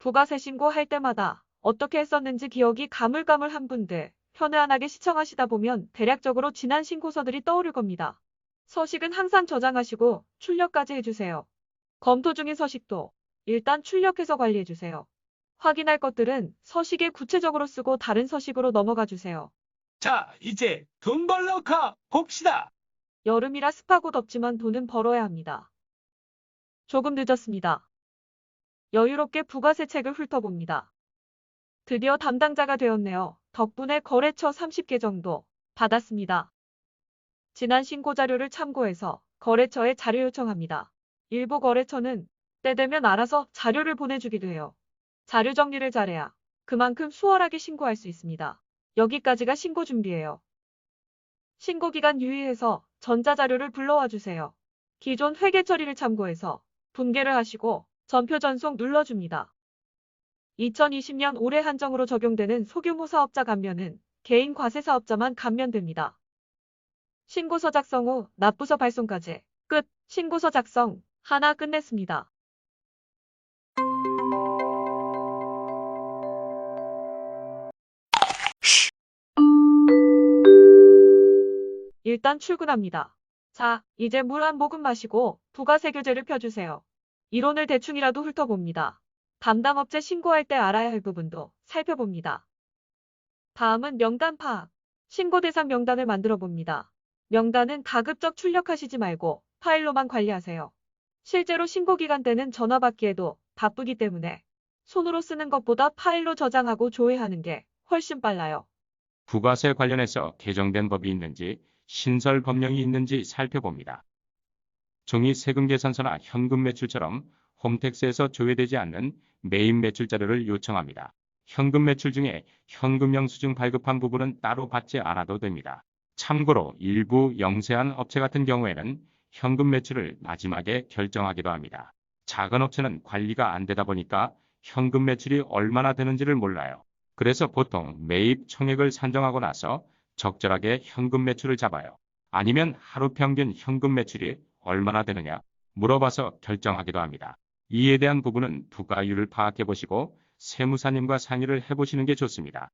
부가세 신고할 때마다 어떻게 했었는지 기억이 가물가물한 분들, 편안하게 시청하시다 보면 대략적으로 지난 신고서들이 떠오를 겁니다. 서식은 항상 저장하시고 출력까지 해주세요. 검토 중인 서식도 일단 출력해서 관리해주세요. 확인할 것들은 서식에 구체적으로 쓰고 다른 서식으로 넘어가 주세요. 자, 이제 돈 벌러 가 봅시다. 여름이라 습하고 덥지만 돈은 벌어야 합니다. 조금 늦었습니다. 여유롭게 부가세 책을 훑어봅니다. 드디어 담당자가 되었네요. 덕분에 거래처 30개 정도 받았습니다. 지난 신고 자료를 참고해서 거래처에 자료 요청합니다. 일부 거래처는 때 되면 알아서 자료를 보내주기도 해요. 자료 정리를 잘해야 그만큼 수월하게 신고할 수 있습니다. 여기까지가 신고 준비예요. 신고 기간 유의해서 전자자료를 불러와 주세요. 기존 회계 처리를 참고해서 분개를 하시고 전표 전송 눌러줍니다. 2020년 올해 한정으로 적용되는 소규모 사업자 감면은 개인 과세 사업자만 감면됩니다. 신고서 작성 후 납부서 발송까지 끝. 신고서 작성 하나 끝냈습니다. 일단 출근합니다. 자, 이제 물 한 모금 마시고 부가세 교재를 펴주세요. 이론을 대충이라도 훑어봅니다. 담당 업체 신고할 때 알아야 할 부분도 살펴봅니다. 다음은 명단 파악. 신고 대상 명단을 만들어 봅니다. 명단은 가급적 출력하시지 말고 파일로만 관리하세요. 실제로 신고 기간 때는 전화 받기에도 바쁘기 때문에 손으로 쓰는 것보다 파일로 저장하고 조회하는 게 훨씬 빨라요. 부가세 관련해서 개정된 법이 있는지 신설 법령이 있는지 살펴봅니다. 종이 세금 계산서나 현금 매출처럼 홈택스에서 조회되지 않는 매입 매출 자료를 요청합니다. 현금 매출 중에 현금 영수증 발급한 부분은 따로 받지 않아도 됩니다. 참고로 일부 영세한 업체 같은 경우에는 현금 매출을 마지막에 결정하기도 합니다. 작은 업체는 관리가 안 되다 보니까 현금 매출이 얼마나 되는지를 몰라요. 그래서 보통 매입 총액을 산정하고 나서 적절하게 현금 매출을 잡아요. 아니면 하루 평균 현금 매출이 얼마나 되느냐 물어봐서 결정하기도 합니다. 이에 대한 부분은 부가율을 파악해 보시고 세무사님과 상의를 해보시는 게 좋습니다.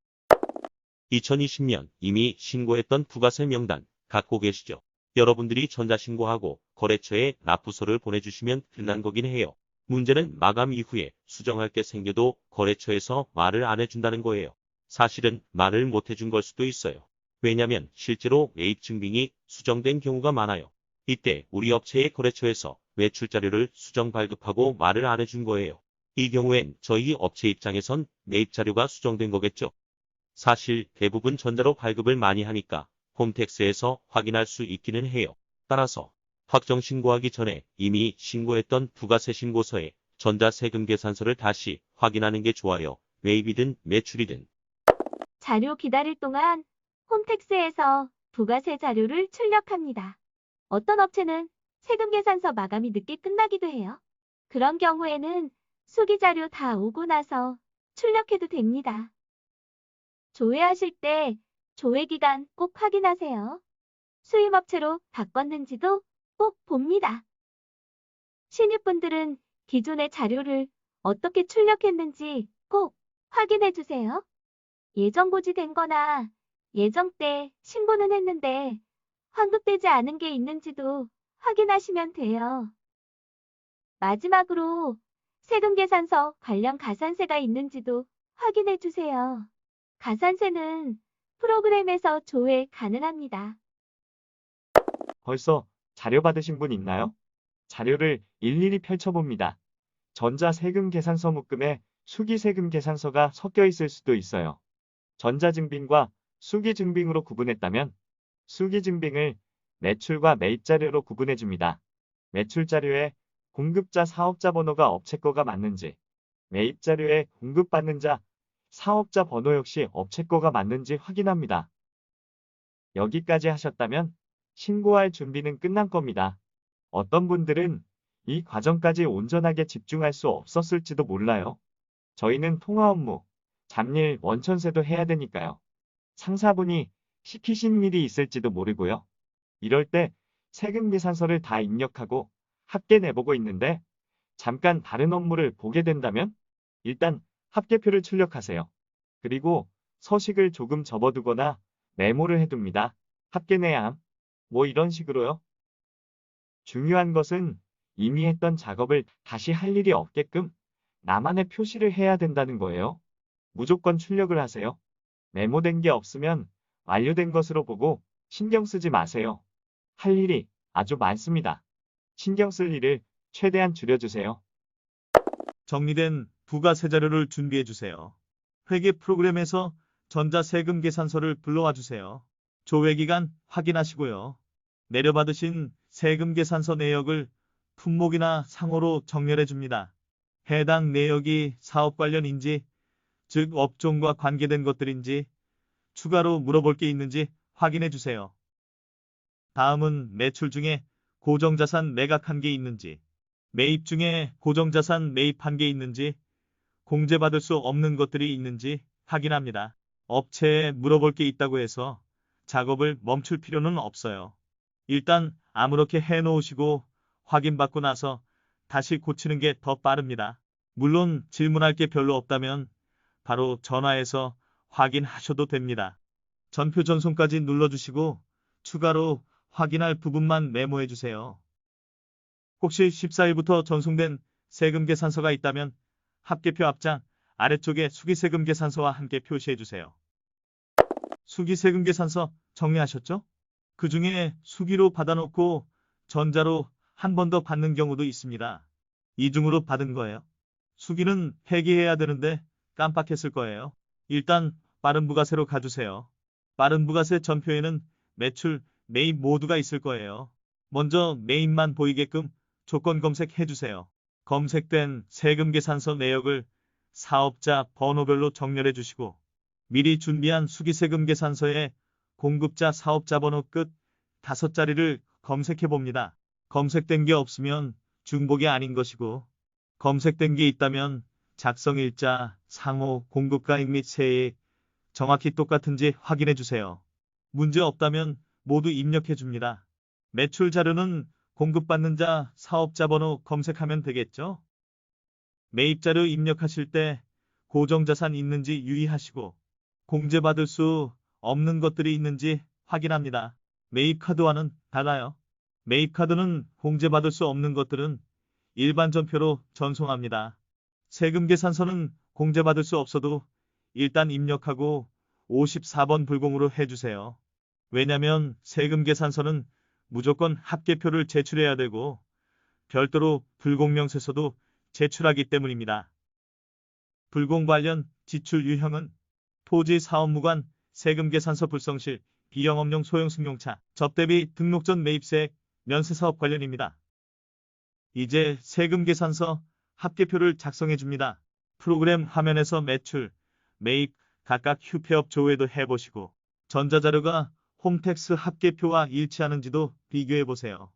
2020년 이미 신고했던 부가세 명단 갖고 계시죠? 여러분들이 전자신고하고 거래처에 납부서를 보내주시면 끝난 거긴 해요. 문제는 마감 이후에 수정할 게 생겨도 거래처에서 말을 안 해준다는 거예요. 사실은 말을 못 해준 걸 수도 있어요. 왜냐면 실제로 매입 증빙이 수정된 경우가 많아요. 이때 우리 업체의 거래처에서 매출 자료를 수정 발급하고 말을 안 해준 거예요. 이 경우엔 저희 업체 입장에선 매입 자료가 수정된 거겠죠. 사실 대부분 전자로 발급을 많이 하니까 홈택스에서 확인할 수 있기는 해요. 따라서 확정 신고하기 전에 이미 신고했던 부가세 신고서에 전자세금 계산서를 다시 확인하는 게 좋아요. 매입이든 매출이든. 자료 기다릴 동안 홈택스에서 부가세 자료를 출력합니다. 어떤 업체는 세금 계산서 마감이 늦게 끝나기도 해요. 그런 경우에는 수기 자료 다 오고 나서 출력해도 됩니다. 조회하실 때 조회 기간 꼭 확인하세요. 수임업체로 바꿨는지도 꼭 봅니다. 신입분들은 기존의 자료를 어떻게 출력했는지 꼭 확인해 주세요. 예정 고지된 거나 예정 때 신고는 했는데 환급되지 않은 게 있는지도 확인하시면 돼요. 마지막으로 세금 계산서 관련 가산세가 있는지도 확인해 주세요. 가산세는 프로그램에서 조회 가능합니다. 벌써 자료 받으신 분 있나요? 자료를 일일이 펼쳐봅니다. 전자세금 계산서 묶음에 수기세금 계산서가 섞여 있을 수도 있어요. 전자증빙과 수기증빙으로 구분했다면 수기증빙을 매출과 매입 자료로 구분해줍니다. 매출 자료에 공급자 사업자 번호가 업체 거가 맞는지, 매입 자료에 공급받는 자 사업자 번호 역시 업체 거가 맞는지 확인합니다. 여기까지 하셨다면 신고할 준비는 끝난 겁니다. 어떤 분들은 이 과정까지 온전하게 집중할 수 없었을지도 몰라요. 저희는 통화 업무, 잡일, 원천세도 해야 되니까요. 상사분이 시키신 일이 있을지도 모르고요. 이럴 때 세금 계산서를 다 입력하고 합계 내보고 있는데 잠깐 다른 업무를 보게 된다면 일단 합계표를 출력하세요. 그리고 서식을 조금 접어두거나 메모를 해둡니다. 합계 내함. 뭐 이런 식으로요. 중요한 것은 이미 했던 작업을 다시 할 일이 없게끔 나만의 표시를 해야 된다는 거예요. 무조건 출력을 하세요. 메모된 게 없으면 완료된 것으로 보고 신경 쓰지 마세요. 할 일이 아주 많습니다. 신경 쓸 일을 최대한 줄여주세요. 정리된 부가세 자료를 준비해 주세요. 회계 프로그램에서 전자세금 계산서를 불러와 주세요. 조회기간 확인하시고요. 내려받으신 세금 계산서 내역을 품목이나 상호로 정렬해 줍니다. 해당 내역이 사업 관련인지, 즉 업종과 관계된 것들인지 추가로 물어볼 게 있는지 확인해 주세요. 다음은 매출 중에 고정자산 매각한 게 있는지, 매입 중에 고정자산 매입한 게 있는지, 공제받을 수 없는 것들이 있는지 확인합니다. 업체에 물어볼 게 있다고 해서 작업을 멈출 필요는 없어요. 일단 아무렇게 해놓으시고 확인받고 나서 다시 고치는 게 더 빠릅니다. 물론 질문할 게 별로 없다면 바로 전화해서 확인하셔도 됩니다. 전표 전송까지 눌러주시고 추가로 확인할 부분만 메모해 주세요. 혹시 14일부터 전송된 세금 계산서가 있다면 합계표 앞장 아래쪽에 수기세금 계산서와 함께 표시해 주세요. 수기세금 계산서 정리하셨죠? 그 중에 수기로 받아놓고 전자로 한 번 더 받는 경우도 있습니다. 이중으로 받은 거예요. 수기는 폐기해야 되는데 깜빡했을 거예요. 일단 빠른 부가세로 가주세요. 빠른 부가세 전표에는 매출, 매입 모두가 있을 거예요. 먼저 매입만 보이게끔 조건 검색해 주세요. 검색된 세금 계산서 내역을 사업자 번호별로 정렬해 주시고 미리 준비한 수기세금 계산서에 공급자 사업자 번호 끝 5자리를 검색해 봅니다. 검색된 게 없으면 중복이 아닌 것이고 검색된 게 있다면 작성일자, 상호, 공급가액 및 세액 정확히 똑같은지 확인해 주세요. 문제 없다면 모두 입력해 줍니다. 매출 자료는 공급받는 자, 사업자 번호 검색하면 되겠죠? 매입 자료 입력하실 때 고정자산 있는지 유의하시고 공제받을 수 없는 것들이 있는지 확인합니다. 매입카드와는 달라요. 매입카드는 공제받을 수 없는 것들은 일반 전표로 전송합니다. 세금 계산서는 공제받을 수 없어도 일단 입력하고 54번 불공으로 해주세요. 왜냐면 세금 계산서는 무조건 합계표를 제출해야 되고 별도로 불공명세서도 제출하기 때문입니다. 불공 관련 지출 유형은 토지 사업무관 세금 계산서 불성실 비영업용 소형 승용차 접대비 등록 전 매입세액 면세사업 관련입니다. 이제 세금 계산서 합계표를 작성해 줍니다. 프로그램 화면에서 매출, 매입 각각 휴폐업 조회도 해보시고 전자자료가 홈택스 합계표와 일치하는지도 비교해 보세요.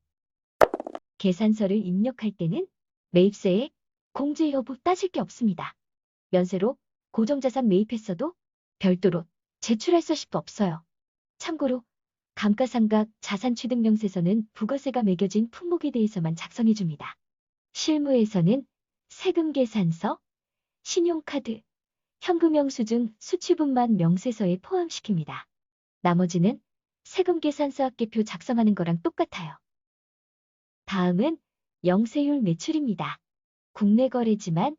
계산서를 입력할 때는 매입세액, 공제 여부 따질 게 없습니다. 면세로 고정자산 매입했어도 별도로 제출할 서식도 없어요. 참고로 감가상각 자산취득명세서는 부가세가 매겨진 품목에 대해서만 작성해 줍니다. 실무에서는 세금계산서, 신용카드, 현금영수증 수취분만 명세서에 포함시킵니다. 나머지는 세금계산서 합계표 작성하는 거랑 똑같아요. 다음은 영세율 매출입니다. 국내 거래지만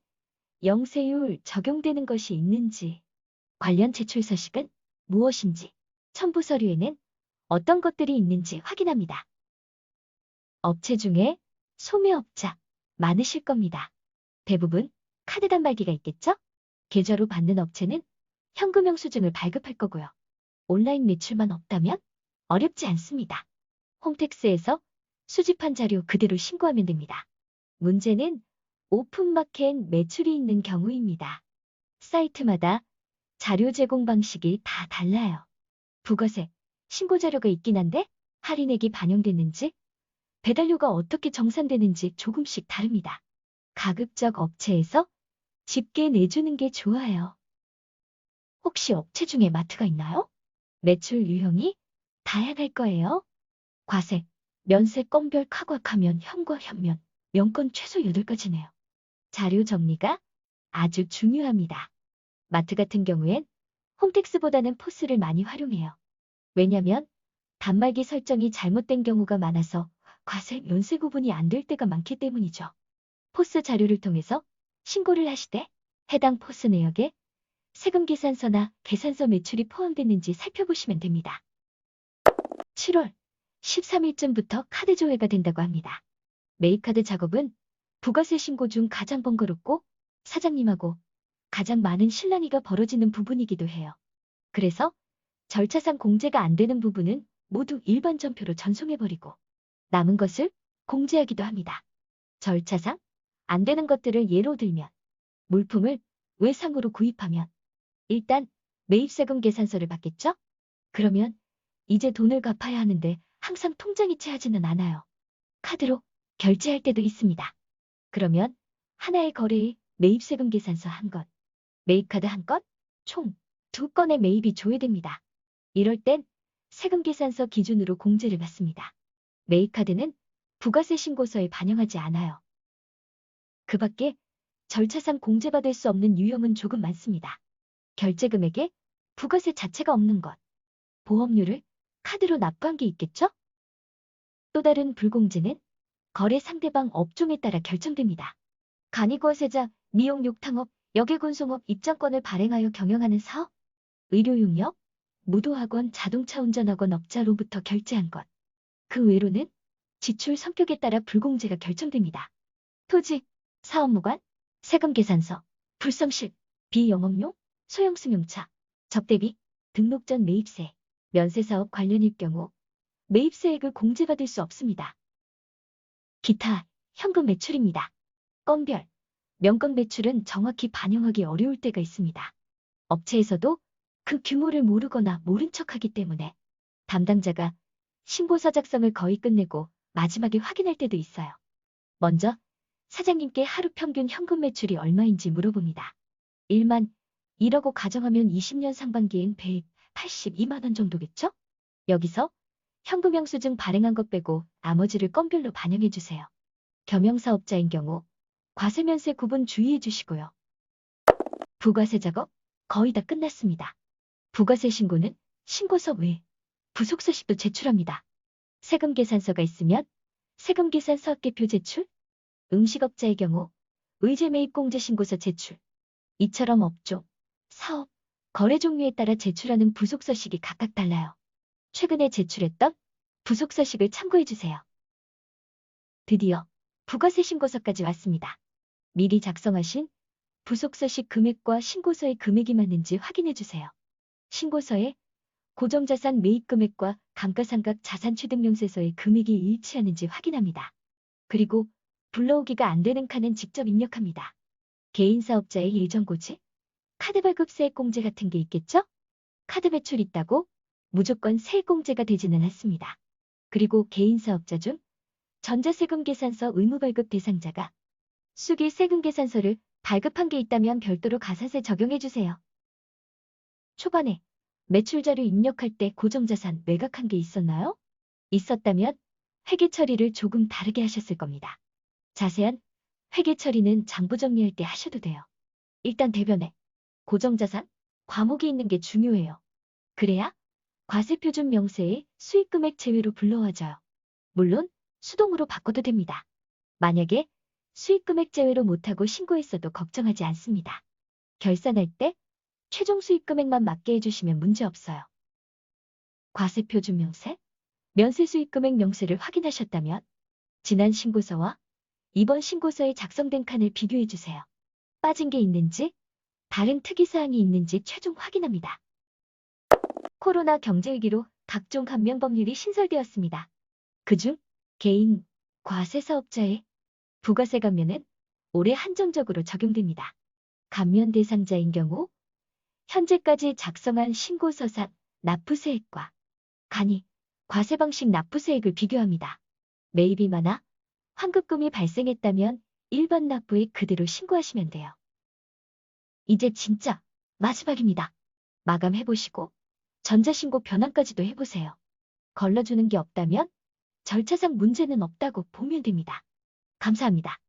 영세율 적용되는 것이 있는지, 관련 제출 서식은 무엇인지, 첨부 서류에는 어떤 것들이 있는지 확인합니다. 업체 중에 소매업자 많으실 겁니다. 대부분 카드 단말기가 있겠죠? 계좌로 받는 업체는 현금영수증을 발급할 거고요. 온라인 매출만 없다면 어렵지 않습니다. 홈택스에서 수집한 자료 그대로 신고하면 됩니다. 문제는 오픈마켓 매출이 있는 경우입니다. 사이트마다 자료 제공 방식이 다 달라요. 부가세, 신고 자료가 있긴 한데 할인액이 반영됐는지, 배달료가 어떻게 정산되는지 조금씩 다릅니다. 가급적 업체에서 집게 내주는 게 좋아요. 혹시 업체 중에 마트가 있나요? 매출 유형이 다양할 거예요. 과세, 면세 건별 카과카면, 현과 현면, 명건 최소 8가지네요. 자료 정리가 아주 중요합니다. 마트 같은 경우엔 홈택스보다는 포스를 많이 활용해요. 왜냐면 단말기 설정이 잘못된 경우가 많아서 과세 면세 구분이 안 될 때가 많기 때문이죠. 포스 자료를 통해서 신고를 하시되 해당 포스 내역에 세금 계산서나 계산서 매출이 포함됐는지 살펴보시면 됩니다. 7월 13일쯤부터 카드 조회가 된다고 합니다. 매입카드 작업은 부가세 신고 중 가장 번거롭고 사장님하고 가장 많은 실랑이가 벌어지는 부분이기도 해요. 그래서 절차상 공제가 안 되는 부분은 모두 일반 전표로 전송해버리고 남은 것을 공제하기도 합니다. 절차상 안 되는 것들을 예로 들면 물품을 외상으로 구입하면 일단 매입세금 계산서를 받겠죠? 그러면 이제 돈을 갚아야 하는데 항상 통장이 채하지는 않아요. 카드로 결제할 때도 있습니다. 그러면 하나의 거래에 매입세금 계산서 한 건, 매입카드 한 건, 총 2건의 매입이 조회됩니다. 이럴 땐 세금 계산서 기준으로 공제를 받습니다. 매입카드는 부가세 신고서에 반영하지 않아요. 그 밖에 절차상 공제받을 수 없는 유형은 조금 많습니다. 결제 금액에 부가세 자체가 없는 것, 보험료를 카드로 납부한 게 있겠죠? 또 다른 불공제는 거래 상대방 업종에 따라 결정됩니다. 간이거세자, 미용 욕탕업, 여객운송업 입장권을 발행하여 경영하는 사업, 의료용역, 무도학원, 자동차 운전학원 업자로부터 결제한 것. 그 외로는 지출 성격에 따라 불공제가 결정됩니다. 토지, 사업무관, 세금 계산서, 불성실, 비영업용, 소형 승용차, 접대비, 등록 전 매입세, 면세사업 관련일 경우 매입세액을 공제받을 수 없습니다. 기타, 현금 매출입니다. 건별, 명건 매출은 정확히 반영하기 어려울 때가 있습니다. 업체에서도 그 규모를 모르거나 모른 척하기 때문에 담당자가 신고서 작성을 거의 끝내고 마지막에 확인할 때도 있어요. 먼저 사장님께 하루 평균 현금 매출이 얼마인지 물어봅니다. 1만 1억고 가정하면 20년 상반기엔 182만 원 정도겠죠? 여기서 현금 영수증 발행한 것 빼고 나머지를 건별로 반영해 주세요. 겸용사업자인 경우 과세면세 구분 주의해 주시고요. 부가세 작업 거의 다 끝났습니다. 부가세 신고는 신고서 외에 부속서식도 제출합니다. 세금 계산서가 있으면 세금 계산서 합계표 제출, 음식업자의 경우 의제매입공제 신고서 제출, 이처럼 업종, 사업, 거래 종류에 따라 제출하는 부속서식이 각각 달라요. 최근에 제출했던 부속서식을 참고해주세요. 드디어 부가세 신고서까지 왔습니다. 미리 작성하신 부속서식 금액과 신고서의 금액이 맞는지 확인해주세요. 신고서에 고정자산 매입 금액과 감가상각 자산취득명세서의 금액이 일치하는지 확인합니다. 그리고 불러오기가 안 되는 칸은 직접 입력합니다. 개인사업자의 예정고지, 카드 발급 세액공제 같은 게 있겠죠? 카드 매출 있다고 무조건 세액공제가 되지는 않습니다. 그리고 개인사업자 중 전자세금 계산서 의무발급 대상자가 수기 세금 계산서를 발급한 게 있다면 별도로 가산세 적용해주세요. 초반에 매출자료 입력할 때 고정자산 매각한 게 있었나요? 있었다면 회계 처리를 조금 다르게 하셨을 겁니다. 자세한 회계 처리는 장부 정리할 때 하셔도 돼요. 일단 대변에 고정자산, 과목이 있는 게 중요해요. 그래야 과세표준 명세에 수익금액 제외로 불러와져요. 물론 수동으로 바꿔도 됩니다. 만약에 수익금액 제외로 못하고 신고했어도 걱정하지 않습니다. 결산할 때 최종 수익금액만 맞게 해주시면 문제없어요. 과세표준 명세, 면세 수익금액 명세를 확인하셨다면 지난 신고서와 이번 신고서에 작성된 칸을 비교해주세요. 빠진 게 있는지, 다른 특이사항이 있는지 최종 확인합니다. 코로나 경제위기로 각종 감면 법률이 신설되었습니다. 그중 개인, 과세사업자의 부가세 감면은 올해 한정적으로 적용됩니다. 감면 대상자인 경우 현재까지 작성한 신고서상 납부세액과 간이 과세 방식 납부세액을 비교합니다. 매입이 많아 환급금이 발생했다면 일반 납부액 그대로 신고하시면 돼요. 이제 진짜 마지막입니다. 마감해보시고 전자신고 변환까지도 해보세요. 걸러주는 게 없다면 절차상 문제는 없다고 보면 됩니다. 감사합니다.